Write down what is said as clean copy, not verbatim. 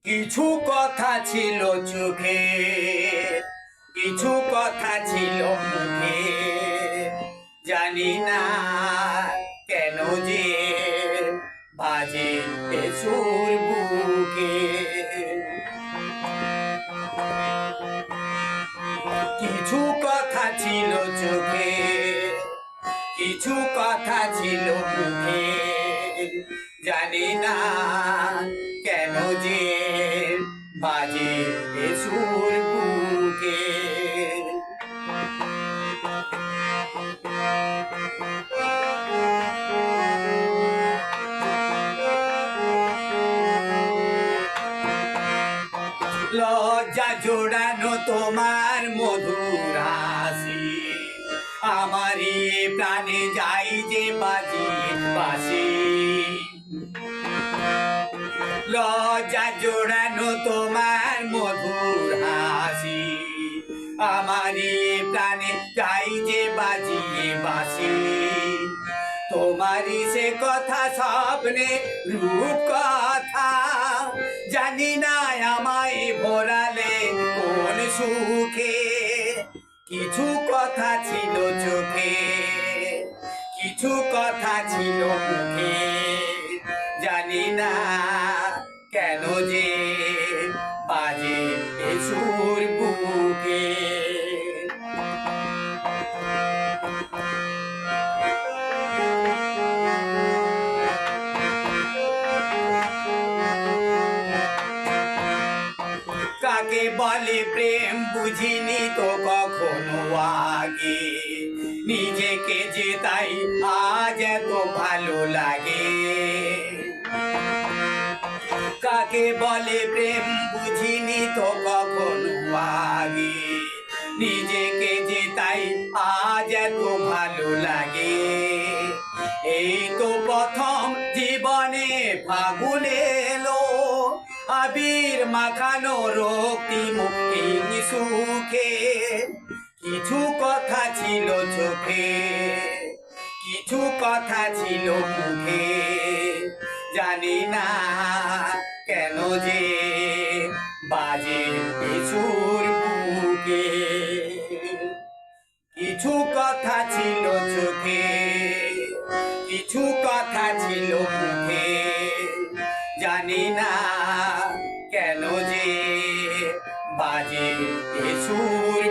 কিছু কথা ছিল চোখে, কিছু কথা ছিল মুখে, জানি না কেন যে বাজে এ সুর বুকে। কিছু কথা ছিল চোখে, কিছু কথা ছিল মুখে, জানি না কেন যে বাজে এ সুর বুকে। লজ্জা জোড়ানো তোমার মধুর হাসি, আমারই প্রাণে যাই যে বাজিয়ে বাসি। লজ্জা জোড়ানো তোমার মধুর হাসি, আমারই প্রাণে যাই যে বাজিয়ে বাসি। তোমারই সে কথা স্বপ্নে রূপ কথা, জানি না আমায় ভরালে কোন সুখে। কিছু কথা ছিল চোখে, কিছু কথা ছিল মুখে, জানি না কেন যে বাজে এ সুর বুকে। কাকে বলে প্রেম বুঝিনি তো কখনো আগে, নিজেকে যে তাই আজ এত ভালো লাগে। কাকে বলে প্রেম বুঝিনি তো কখনো আগে, নিজেকে যে তাই আজ এত ভালো লাগে। এই তো প্রথম জীবনে ফাগুন এলো, আবির মাখানো রক্তিম সুখে। কিছু কথা ছিল চোখে, কিছু কথা ছিল মুখে, জানি না কেন যে বাজে এ সুর বুকে। কিছু কথা ছিল চোখে, কিছু কথা ছিল মুখে, জানি না কেন যে বাজে এ সুর